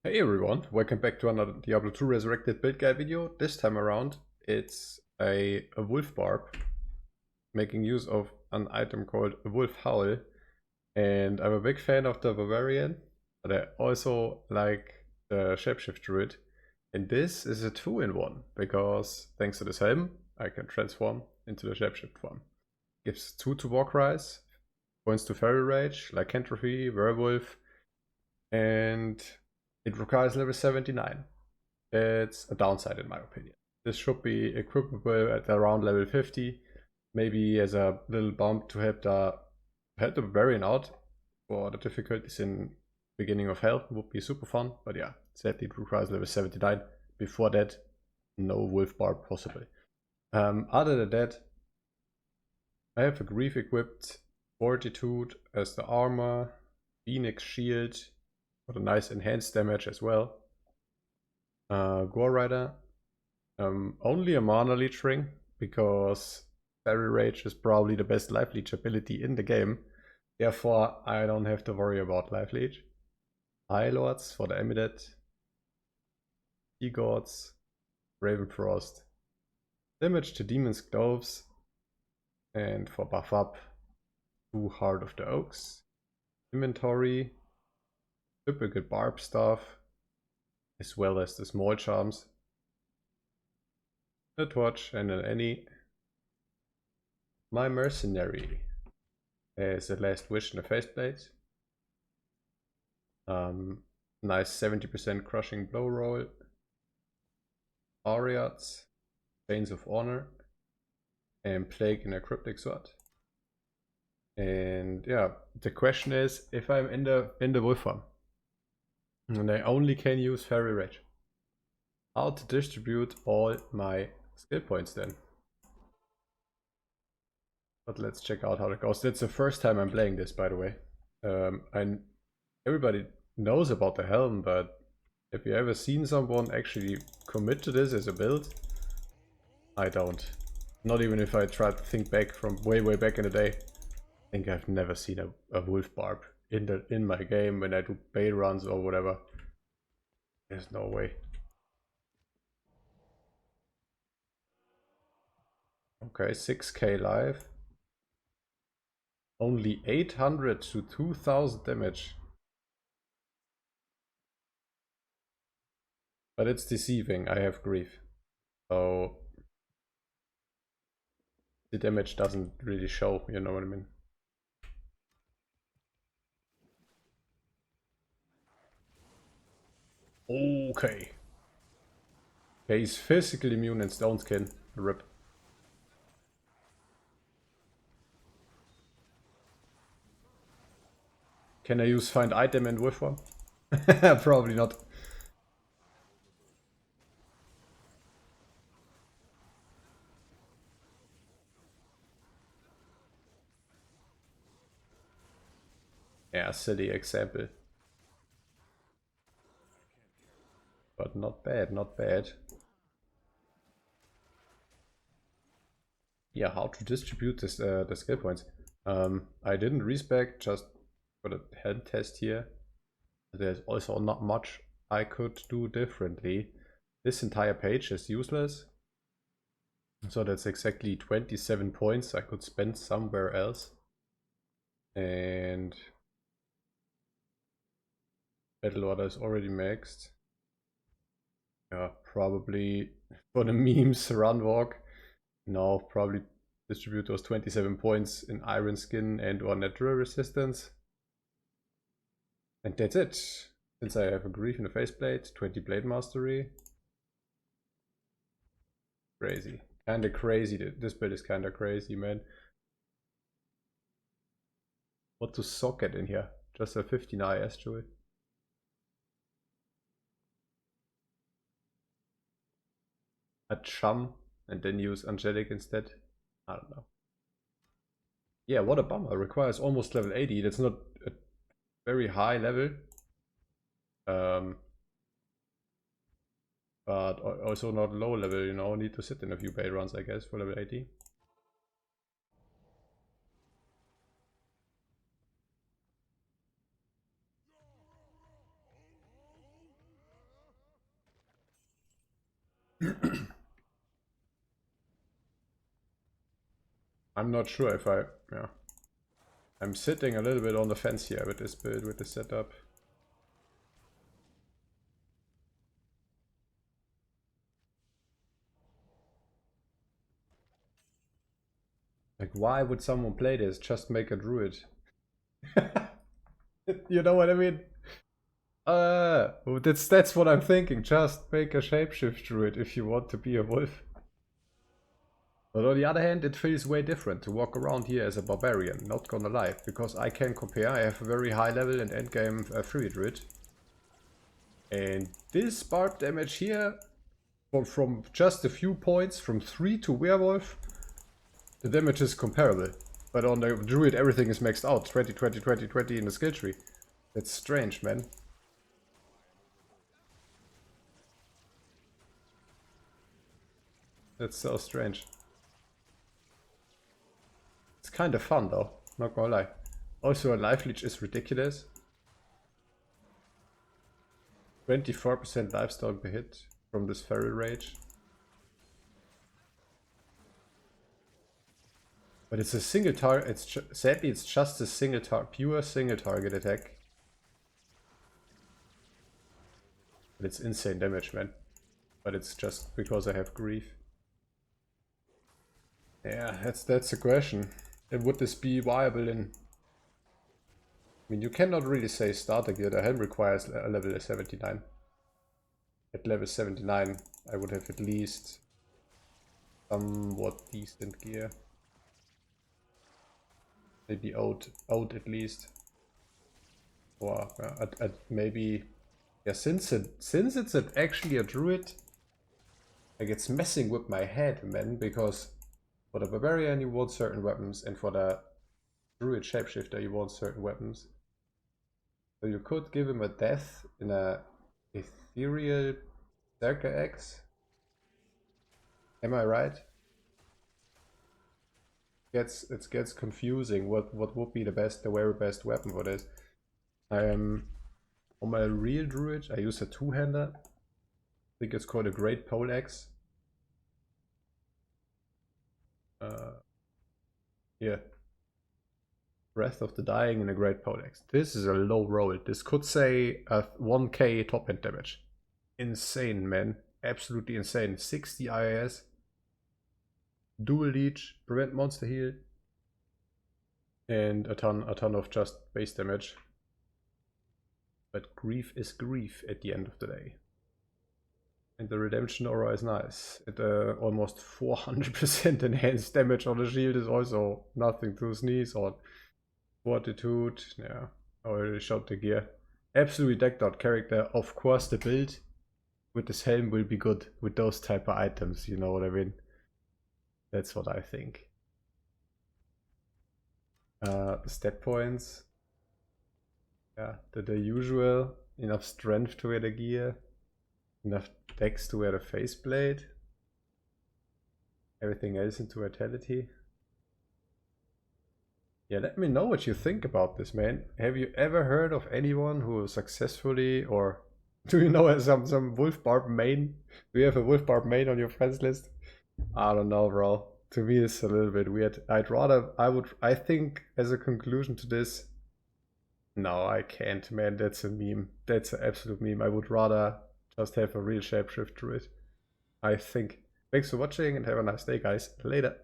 Hey everyone, welcome back to another Diablo 2 Resurrected Build Guide video. This time around it's a wolf barb, making use of an item called WOLFHOWL. And I'm a big fan of the Barbarian, but I also like the Shapeshift Druid. And this is a 2-in-1, because thanks to this helm, I can transform into the Shapeshift form. Gives 2 to Walk Rise, points to Fairy Rage, Lycanthropy, Werewolf, and it requires level 79. It's a downside in my opinion. This should be equipable at around level 50, maybe as a little bump to help the Barbarian out for the difficulties in beginning of hell would be super fun, but yeah, sadly it requires level 79. Before that, no wolf barb possible. Other than that, I have a Grief equipped, Fortitude as the armor, Phoenix shield, for the nice enhanced damage as well. Gore Rider, only a mana leech ring, because Fairy Rage is probably the best life leech ability in the game. Therefore, I don't have to worry about life leech. High Lords for the Amulet, Sea Gods, Ravenfrost, damage to Demon's Gloves, and for buff up, 2 Heart of the Oaks. Inventory, typical Barb stuff, as well as the small charms. A torch and an any. My mercenary has a last wish and a faceplate. Nice 70% crushing blow roll. Ariats, Chains of Honor, and Plague in a cryptic sword. And yeah, the question is, if I'm in the wolf farm and I only can use Fairy Rage, how to distribute all my skill points then? But let's check out how it goes. That's the first time I'm playing this, by the way. Everybody knows about the helm, but have you ever seen someone actually commit to this as a build? I don't. Not even if I try to think back from way back in the day. I think I've never seen a wolf barb in my game when I do bait runs or whatever. There's no way. Okay, 6k life. Only 800 to 2000 damage. But it's deceiving, I have grief. So the damage doesn't really show, you know what I mean? Okay. Okay, he's physically immune and stone skin. Rip. Can I use find item and with one? Probably not. Yeah, silly example. But not bad, not bad. Yeah, how to distribute this, the skill points. I didn't respec just for the hand test here. There's also not much I could do differently. This entire page is useless. So that's exactly 27 points I could spend somewhere else. And battle order is already maxed. Yeah, probably for the memes run walk. No, probably distribute those 27 points in iron skin and or natural resistance. And that's it. Since I have a grief in the faceplate, 20 blade mastery. Crazy. Kinda crazy. This build is kinda crazy, man. What to socket in here? Just a 15 IS jewel. A chum and then use angelic instead. I don't know. Yeah, what a bummer. Requires almost level 80. That's not a very high level. But also not low level, you know. Need to sit in a few bait runs, I guess, for level 80. I'm not sure if yeah. I'm sitting a little bit on the fence here with this build, with this setup. Like, why would someone play this? Just make a druid. You know what I mean? That's what I'm thinking. Just make a shapeshift druid if you want to be a wolf. But on the other hand, it feels way different to walk around here as a barbarian, not gonna lie, because I can compare. I have a very high level and endgame free druid. And this barb damage here, from just a few points, from 3 to werewolf, the damage is comparable. But on the druid everything is maxed out, 20, 20, 20, 20 in the skill tree. That's strange, man. That's so strange. It's kind of fun though, not gonna lie. Also, a life leech is ridiculous. 24% lifestyle per hit from this feral rage. But it's a single target. Sadly, it's just a pure single target attack. But it's insane damage, man. But it's just because I have grief. Yeah, that's the question. And would this be viable in... I mean, you cannot really say starter gear. The helm requires a level 79. At level 79, I would have at least somewhat decent gear. Maybe out at least. Or maybe... Yeah, since it's actually a druid, like it's messing with my head, man, because for the barbarian you want certain weapons, and for the druid shapeshifter you want certain weapons. So you could give him a death in a ethereal Berserker X. Am I right? It gets confusing what would be the very best weapon for this. I am on my real druid, I use a two-hander. I think it's called a Great Pole Axe. Yeah. Breath of the Dying and a Great Pole Axe. This is a low roll. This could say a 1k top end damage. Insane, man. Absolutely insane. 60 IIS. Dual leech, prevent monster heal. And a ton of just base damage. But grief is grief at the end of the day. And the redemption aura is nice. At almost 400% enhanced damage on the shield is also nothing to sneeze on. Fortitude, yeah, I already showed the gear. Absolutely decked out character. Of course the build with this helm will be good with those type of items, you know what I mean? That's what I think. Stat points. Yeah, the usual. Enough strength to wear the gear. Enough dex to wear the faceplate. Everything else into vitality. Yeah, let me know what you think about this, man. Have you ever heard of anyone who successfully, or do you know some Wolf Barb main? Do you have a Wolf Barb main on your friends list? I don't know, bro. To me, it's a little bit weird. I think as a conclusion to this, no, I can't, man. That's a meme. That's an absolute meme. I would rather just have a real shapeshift druid, I think. Thanks for watching and have a nice day, guys. Later.